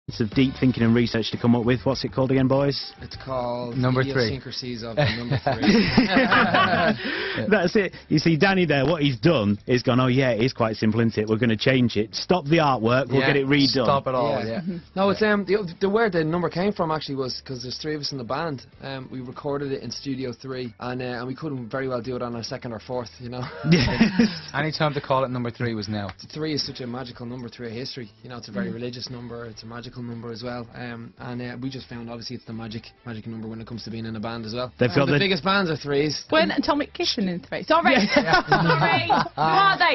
of deep thinking and research to come up with. What's it called again, boys? It's called Number 3. Idiosyncrasies of number 3. That's it. You see, Danny there, what he's done is gone, oh yeah, it is quite simple, isn't it? We're going to change it. Stop the artwork, we'll get it redone. Stop it all, yeah. No, it's where the number came from actually was because there's 3 of us in the band. We recorded it in Studio 3 and we couldn't very well do it on our 2nd or 4th, you know. Yes. Any time to call it number 3 was now. 3 is such a magical number through history. You know, it's a very religious number. It's a magical number as well. And we just found obviously it's the magic number when it comes to being in a band as well. They've got the biggest bands are 3s. When Atomic Kitten in 3. Sorry. Sorry.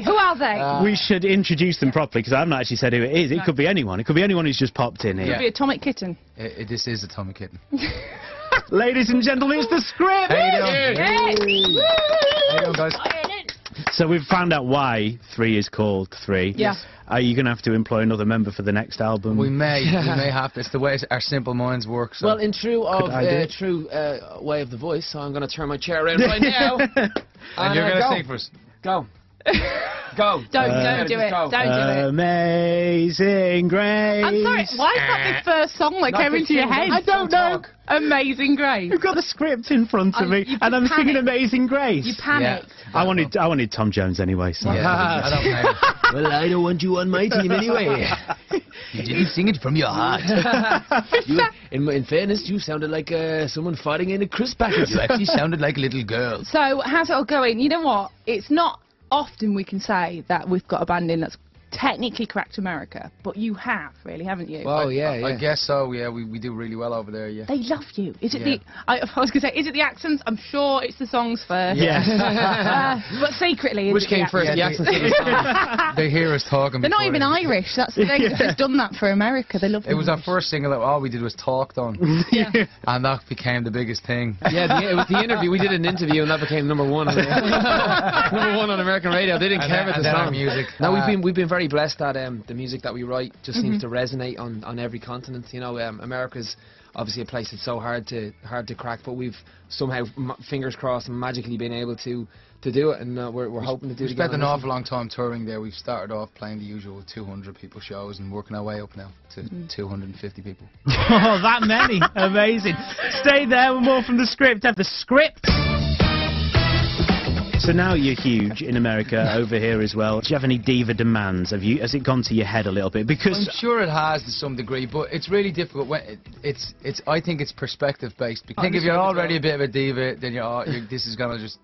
Who are they? We should introduce them properly because I haven't actually said who it is. It could be anyone. It could be anyone who's just popped in here. It could be Atomic Kitten. This is Atomic Kitten. Ladies and gentlemen, it's the Script! How you doing? Yes. How you doing, guys? So we've found out why 3 is called 3. Yeah. Are you going to have to employ another member for the next album? We may have to. It's the way our simple minds work. So. Well, in true way of the voice, so I'm going to turn my chair around right now. and you're going to sing for us. Go. Go. Don't do it. Don't do it. Amazing Grace. I'm sorry, why is that the first song that came into your head? I don't know. Amazing Grace. You've got the script in front of me, and I'm singing Amazing Grace. You panicked. Yeah. I wanted Tom Jones anyway. So. Yeah, I don't know. Well, I don't want you on my team anyway. You didn't sing it from your heart. In fairness, you sounded like someone fighting in a crisp packet. You actually sounded like a little girl. So, how's it all going? You know what? It's not often we can say that we've got a band in that's technically cracked America, but you have, really, haven't you? Well, yeah. I guess so, yeah. We do really well over there, yeah. They love you. Is it the... I was going to say, is it the accents? I'm sure it's the songs first. Yeah. But secretly... Which came first, the accents or the songs? They hear us talking. They're not even Irish. That's the thing. They've just done that for America. They love it. It was our first single that all we did was talked on. Yeah. And that became the biggest thing. Yeah, it was the interview. We did an interview and that became number 1. Number 1 on American radio. They didn't care about the song. Music. No, we've been very blessed that the music that we write just seems to resonate on every continent. You know, America's obviously a place that's so hard to crack, but we've somehow, fingers crossed, magically been able to do it, and we're hoping to do it again. We've spent an awful long time touring there. We've started off playing the usual 200 people shows and working our way up now to 250 people. Oh, that many! Amazing. Stay there with more from the Script. Have the Script. So now you're huge in America, over here as well. Do you have any diva demands? Has it gone to your head a little bit? Because I'm sure it has to some degree, but it's really difficult. When I think it's perspective based. I think if you're already a bit of a diva, then this is gonna just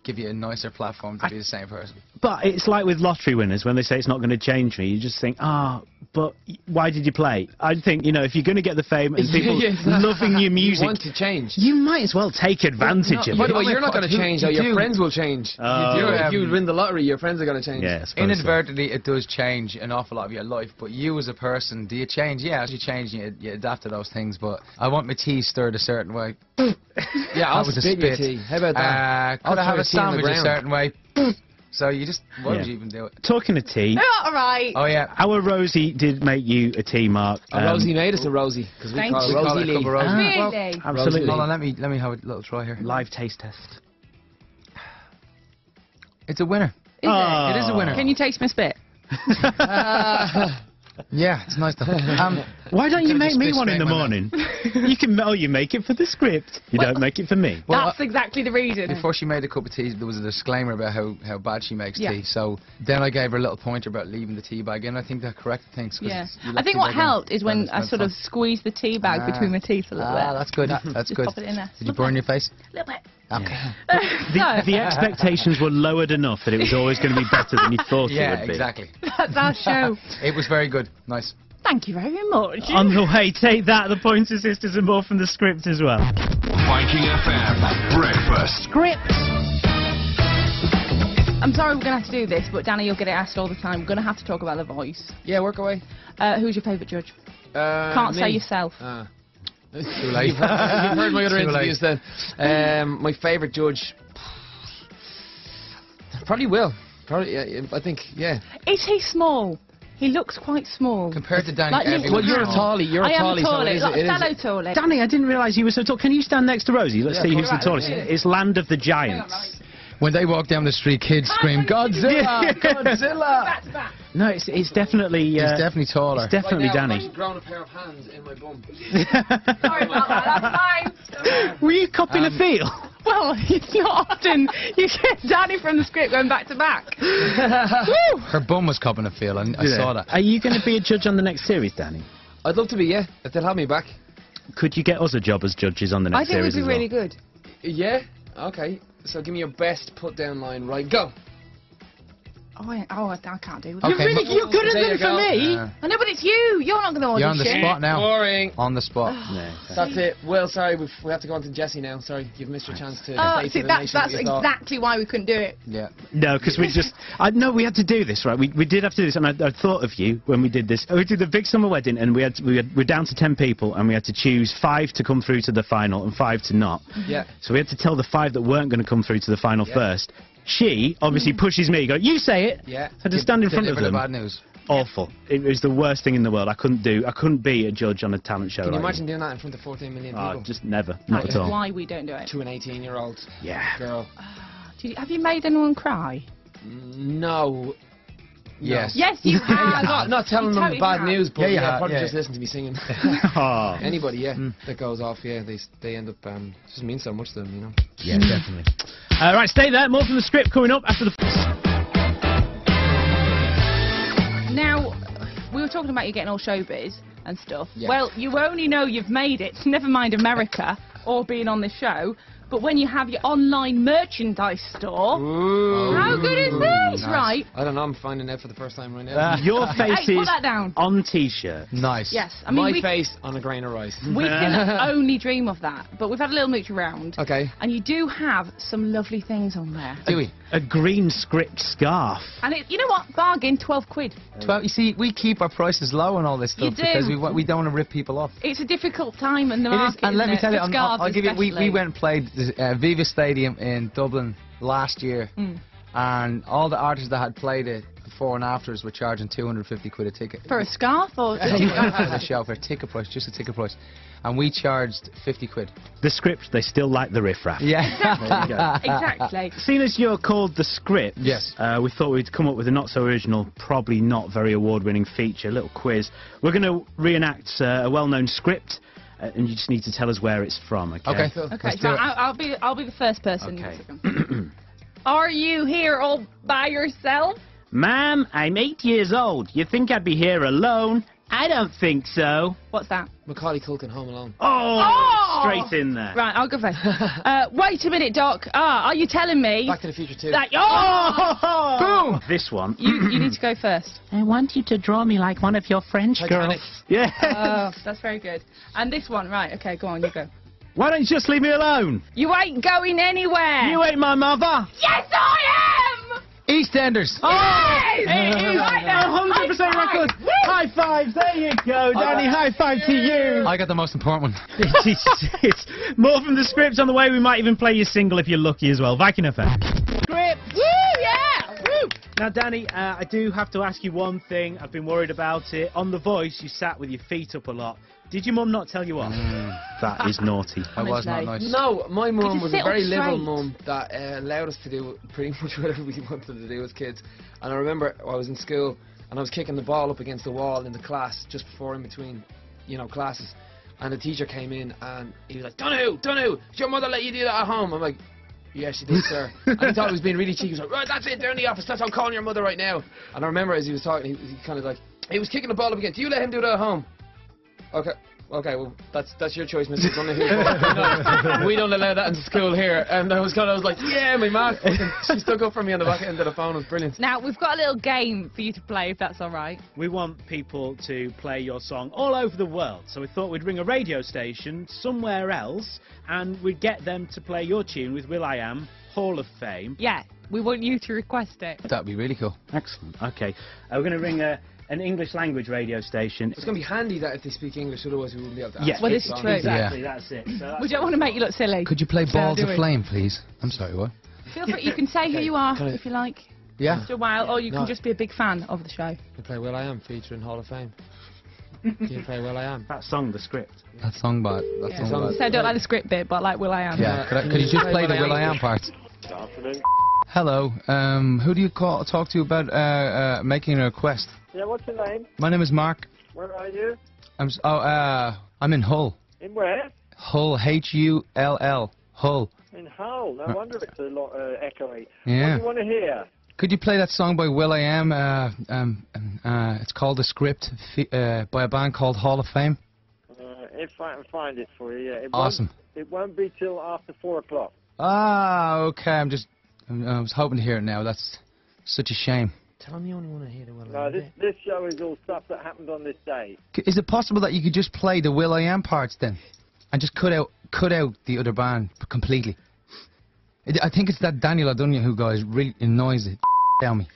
give you a nicer platform to be the same person. But it's like with lottery winners, when they say it's not going to change me, you just think, but why did you play? I think, you know, if you're going to get the fame and people loving your music... You want to change. You might as well take advantage of it. By the way, you're not going to change, though. Your friends will change. If you win the lottery, your friends are going to change. Yeah, inadvertently, it does change an awful lot of your life, but you as a person, do you change? Yeah, as you change, you adapt to those things, but I want my tea stirred a certain way. Yeah, I'll spit your tea. How about that? Could I have a sandwich a certain way? So you just, why would you even do it? Talking of tea. All right. Oh yeah. Our Rosie did make you a tea, Mark. Rosie made us a Rosie because we call it Rosie Lee. Really? Well, absolutely. Hold on, let me have a little try here. Live taste test. It's a winner. Is it is a winner. Can you taste my spit? Yeah, it's nice to. Why don't you make me one in the morning? You can. Oh, you make it for the Script. You don't make it for me. Well, that's exactly the reason. Before she made a cup of tea, there was a disclaimer about how bad she makes tea. So then I gave her a little pointer about leaving the tea bag in. I think that corrected things. Yeah. I think what helped is when I sort of squeezed the tea bag between my teeth a little bit. That's good. That's good. Pop it in there. Did you burn your face? A little bit. Okay. The expectations were lowered enough that it was always going to be better than you thought it would be. Yeah, exactly. That's our show. It was very good. Nice. Thank you very much. On the way, take that, the Pointer Sisters and more from the Script as well. Viking FM Breakfast. Script. I'm sorry we're going to have to do this, but Danny, you'll get it asked all the time. We're going to have to talk about The Voice. Yeah, work away. Who's your favourite judge? Can't say yourself. Too late. You've heard my other interviews then. My favourite judge... Probably Will. Probably, I think, yeah. Is he small? He looks quite small. Compared to Danny, like well, you're a tallie. You're a tallie. Tally. Danny, I didn't realise you were so tall. Can you stand next to Rosie? Let's see who's the tallest. It's Land of the Giants. When they walk down the street, kids scream, Godzilla! Godzilla! No, it's definitely. He's definitely taller. It's definitely Right now, I've Danny. actually grown a pair of hands in my bum. Sorry about that. That's fine. Were you copying a feel? Well, it's not often you get Danny from the script going back to back. Woo! Her bum was copping a feel, and I Yeah. saw that. Are you going to be a judge on the next series, Danny? I'd love to be, yeah, if they'll have me back. Could you get us a job as judges on the next I think we'd series be as well? really good. Yeah? Okay. So give me your best put-down line. Right, go. I can't do that. Okay, You're good at There them you for go. me. Yeah. I know, but it's you. You're not going to audition. You're on the spot now. Boring. On the spot. No, That's it. Well, sorry, we have to go on to Jessie now. Sorry, you've missed your chance to Oh, say see, to the that's nation what you thought. exactly why we couldn't do it. Yeah. No, because we just... No, we had to do this, right? We did have to do this, and I thought of you when we did this. We did the big summer wedding, and we're down to 10 people, and we had to choose 5 to come through to the final and 5 to not. Yeah. So we had to tell the 5 that weren't going to come through to the final Yeah. first. She obviously pushes me, go, you say it! Yeah. Had to stand in front of Deliver the them. bad news. Awful. It was the worst thing in the world. I couldn't be a judge on a talent show Can you like imagine doing that in front of 14 million Oh, people? just never. Not That's at all. why we don't do it. To an 18-year-old Yeah. girl. Have you made anyone cry? No. Yes. Yes, you have. Not telling You them totally bad have. news, but Yeah, you yeah, have, probably yeah. just listen to me singing. Oh. Anybody, yeah, that goes off, yeah, they end up, just means so much to them, you know. Yeah, definitely. Right, stay there. More from the script coming up after the... Now, we were talking about you getting all showbiz and stuff. Yeah. Well, you only know you've made it, never mind America or being on this show, but when you have your online merchandise store, how good is this, nice. right? I don't know, I'm finding out for the first time right now. Your face Hey, put is that down. on T-shirt. Nice. Yes, I mean, My we face on a grain of rice. can only dream of that, but we've had a little mooch around, Okay. and you do have some lovely things on there. Do we? A green script scarf. And you know what? Bargain, 12 quid. 12. You see, we keep our prices low and all this You stuff because do. we don't want to rip people off. It's a difficult time in the It is, market. and let me isn't tell it? you, For I'll scarves give you. We especially. went and played the Viva Stadium in Dublin last year, and all the artists that had played it before and afters were charging 250 quid a ticket For a scarf or... for the show, for a ticket price, just a ticket price, and we charged 50 quid. The script, they still like the riffraff. Yeah. There you go. Exactly. Seeing as you're called the script, Yes. we thought we'd come up with a not so original, probably not very award-winning feature, a little quiz. We're going to reenact a well-known script, and you just need to tell us where it's from. Okay. Okay. Okay, Let's so do it. I'll be the first person. Okay. Are you here all by yourself? Ma'am, I'm 8 years old. You think I'd be here alone? I don't think so. What's that? Macaulay Culkin, Home Alone. Oh! Straight in there. Right, I'll go first. Wait a minute, Doc. Are you telling me Back to the Future 2. that... Boom! This one. You need to go first. I want you to draw me like one of your French Titanic. girls. Yeah. Oh, that's very good. And this one, right, okay, go on, you go. Why don't you just leave me alone? You ain't going anywhere. You ain't my mother. Yes, I am! EastEnders. Oh! Yes! Right now. 100% record. Woo! High five. There you go, Danny. High five to you. I got the most important one. It's more from the script on the way. We might even play your single if you're lucky as well. Viking FM. Script. Woo, yeah! Woo! Now, Danny, I do have to ask you one thing. I've been worried about it. On The Voice, you sat with your feet up a lot. Did your mum not tell you off? That is naughty. That was not Honestly. nice. No, my mum you was sit a very up liberal straight? mum that allowed us to do pretty much whatever we wanted to do as kids. And I remember I was in school and I was kicking the ball up against the wall in the class just before in between, you know, classes. And the teacher came in and he was like, Donahue, did your mother let you do that at home? I'm like, yeah, she did, sir. And he thought he was being really cheeky. He was like, right, that's it, they're in the office, that's how I'm calling your mother right now. And I remember as he was talking, he kind of like, he was kicking the ball up again. Do you let him do that at home? Okay, well, that's your choice, Mr. Donahue. We don't allow that in school here. And I was like, yeah, my man. She stuck up for me on the back end of the phone. It was brilliant. Now, we've got a little game for you to play, if that's all right. We want people to play your song all over the world. So we thought we'd ring a radio station somewhere else and we'd get them to play your tune with will.i.am, Hall of Fame. Yeah, we want you to request it. That'd be really cool. Excellent. Okay. We're going to ring an English language radio station. It's going to be handy that if they speak English, otherwise we wouldn't be able to ask. Yeah, Well, this is true. Exactly, that's it. So that's We don't want to make you look silly. Could you play So Balls do of it. Flame, please? I'm sorry, what? Feel free, you can say who you are, Can I- if you like, Yeah. after a while, or you No. can just be a big fan of the show. You play will.i.am featuring Hall of Fame. You play will.i.am. that song, the script. That song bad. That Yeah. song bad. So I don't like the script bit, but like will.i.am. Yeah. Could you just play the will.i.am part? Hello. Who do you talk to about making a request? Yeah, what's your name? My name is Mark. Where are you? I'm in Hull. In where? Hull, Hull. Hull. In Hull. No wonder it's a lot echoey. Yeah. What do you want to hear? Could you play that song by will.i.am? It's called The Script by a band called Hall of Fame. If I can find it for you, yeah. Awesome. It won't be till after 4 o'clock. Ah, okay. I was hoping to hear it now. That's such a shame. Tell him you only want to hear the one. No, this show is all stuff that happened on this day. Is it possible that you could just play the will.i.am parts then, and just cut out the other band completely? I think it's that Daniel O'Dunya who guys really annoys the out me.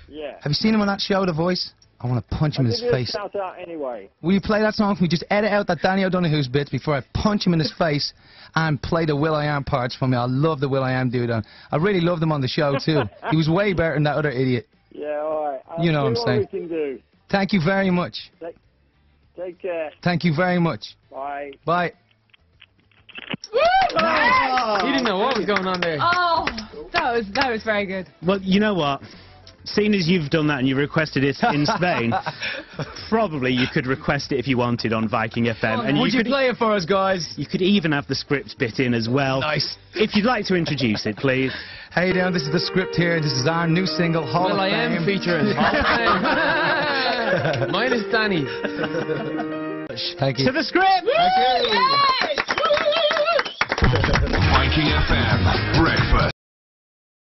Yeah. Have you seen him on that show, The Voice? I want to punch him in his face. Shout out anyway. Will you play that song for me? Just edit out that Danny O'Donoghue's bits before I punch him in his face and play the will.i.am parts for me. I love the will.i.am dude. I really loved him on the show too. He was way better than that other idiot. Yeah, alright. You know what I'm saying. We can do. Thank you very much. Take care. Thank you very much. Bye. Bye. He didn't know what was going on there. Oh, that was very good. Well, you know what? Seeing as you've done that and you requested it in Spain, probably you could request it if you wanted on Viking FM. And Would you play it for us, guys? You could even have the script bit in as well. Nice. If you'd like to introduce it, please. Hey down, this is the script here. This is our new single, Hall of Fame. will.i.am featuring Hall of Fame. Mine is Danny. Thank you. To the script! Yes! Viking FM Breakfast.